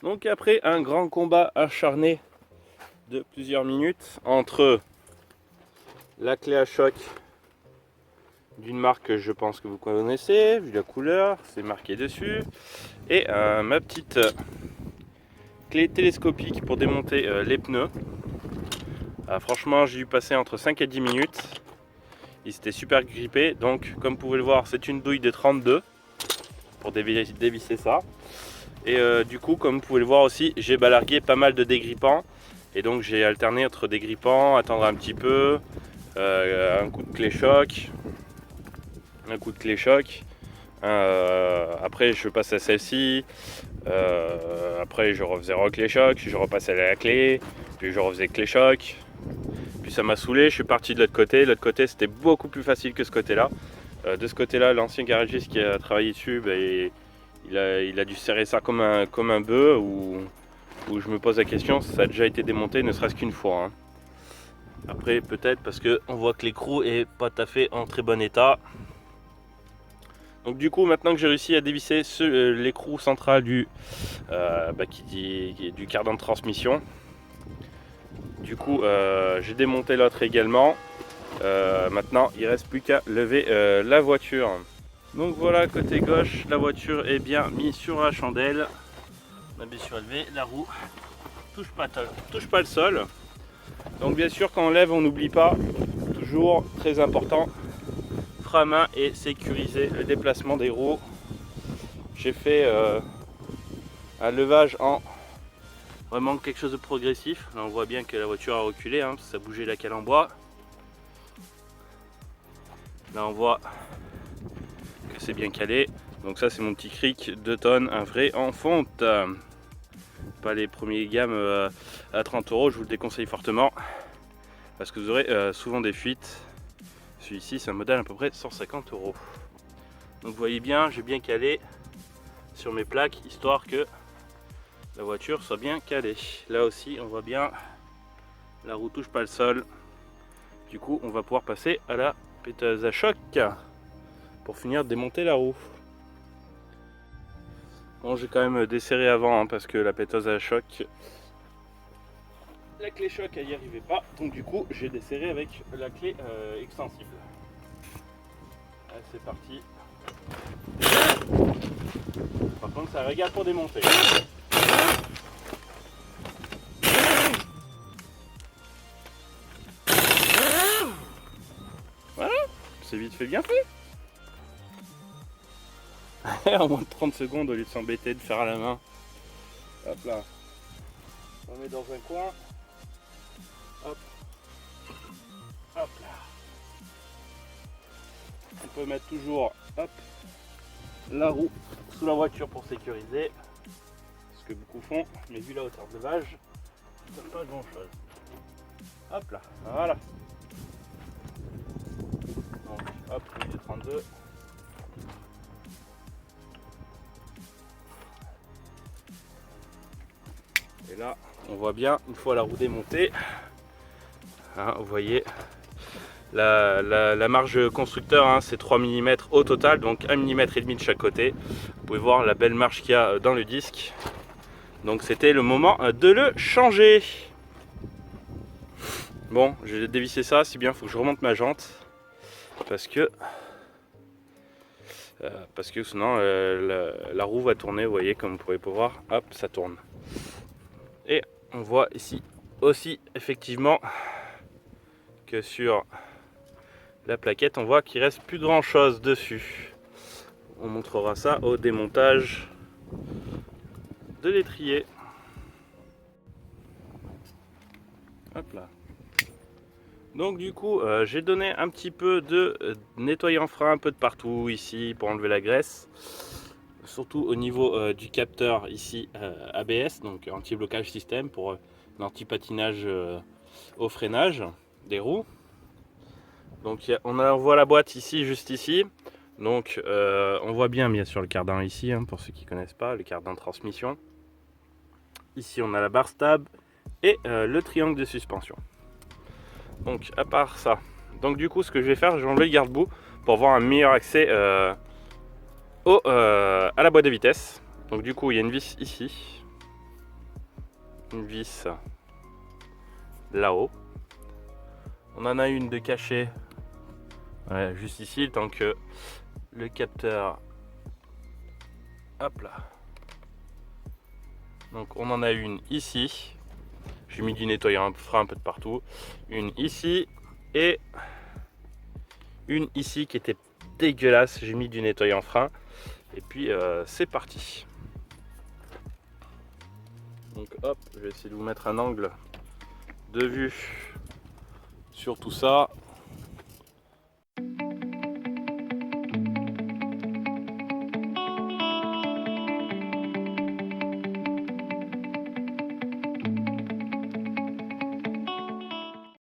Donc après un grand combat acharné de plusieurs minutes entre la clé à choc d'une marque que je pense que vous connaissez, vu la couleur, c'est marqué dessus, et ma petite clé télescopique pour démonter les pneus. Franchement, j'ai dû passer entre 5 et 10 minutes. Il s'était super grippé, donc comme vous pouvez le voir, c'est une douille de 32 pour dévisser ça. Et du coup, comme vous pouvez le voir aussi, j'ai balargué pas mal de dégrippants. Et donc j'ai alterné entre dégrippants, attendre un petit peu, un coup de clé choc, après je passe à celle-ci, après je refaisais clé choc, je repassais à la clé, puis je refaisais clé choc. Puis ça m'a saoulé, je suis parti de l'autre côté. L'autre côté c'était beaucoup plus facile que ce côté-là. De ce côté-là, l'ancien garagiste qui a travaillé dessus, il a dû serrer ça comme un bœuf, où je me pose la question si ça a déjà été démonté, ne serait-ce qu'une fois. Après, peut-être parce qu'on voit que l'écrou est pas tout à fait en très bon état. Donc du coup, maintenant que j'ai réussi à dévisser l'écrou central du cardan de transmission, du coup j'ai démonté l'autre également. Maintenant, il ne reste plus qu'à lever la voiture. Donc voilà, côté gauche, la voiture est bien mise sur la chandelle. On a bien surélevé, la roue touche pas le sol. Donc bien sûr, quand on lève, on n'oublie pas, toujours très important, frein à main et sécuriser le déplacement des roues. J'ai fait un levage en vraiment quelque chose de progressif. Là on voit bien que la voiture a reculé, parce que ça bougeait la cale en bois. Là on voit que c'est bien calé. Donc ça c'est mon petit cric 2 tonnes, un vrai en fonte. Pas les premiers gammes à 30 €, je vous le déconseille fortement. Parce que vous aurez souvent des fuites. Celui-ci c'est un modèle à peu près 150 €. Donc vous voyez bien, j'ai bien calé sur mes plaques, histoire que la voiture soit bien calée. Là aussi on voit bien, la roue touche pas le sol. Du coup on va pouvoir passer à la péteuse à choc pour finir de démonter la roue. Bon, j'ai quand même desserré avant, parce que la péteuse à choc, la clé choc elle n'y arrivait pas, donc du coup j'ai desserré avec la clé extensible. Allez, c'est parti. Par contre ça regarde pour démonter. Voilà, c'est vite fait bien fait. En moins de 30 secondes, au lieu de s'embêter de faire à la main. Hop là, on met dans un coin. Hop, hop là. On peut mettre toujours, hop, la roue sous la voiture pour sécuriser, ce que beaucoup font, mais vu la hauteur de levage, ça ne donne pas grand chose. Hop là, voilà. Donc hop, lui de 32. Et là, on voit bien, une fois la roue démontée, vous voyez, la marge constructeur, c'est 3 mm au total, donc 1,5 mm de chaque côté. Vous pouvez voir la belle marge qu'il y a dans le disque. Donc c'était le moment de le changer. Bon, j'ai dévissé ça, si bien il faut que je remonte ma jante. Parce que sinon la roue va tourner, vous voyez, comme vous pouvez voir, hop, ça tourne. Et on voit ici aussi effectivement que sur la plaquette, on voit qu'il reste plus grand chose dessus. On montrera ça au démontage de l'étrier. Hop là. Donc du coup, j'ai donné un petit peu de nettoyant frein un peu de partout ici pour enlever la graisse. Surtout au niveau du capteur ici ABS, donc anti-blocage système pour l'anti-patinage au freinage des roues. Donc on voit la boîte ici, juste ici. Donc on voit bien sûr le cardan ici, pour ceux qui ne connaissent pas, le cardan de transmission. Ici on a la barre stab et le triangle de suspension. Donc à part ça, donc du coup ce que je vais faire, je vais enlever le garde-boue pour avoir un meilleur accès à la boîte de vitesse. Donc du coup il y a une vis ici. une vis là-haut. On en a une de cachée, ouais, juste ici, tant que le capteur, hop là. Donc on en a une ici, j'ai mis du nettoyant frein un peu de partout, une ici et une ici qui était dégueulasse, j'ai mis du nettoyant frein et puis c'est parti. Donc hop, je vais essayer de vous mettre un angle de vue sur tout ça.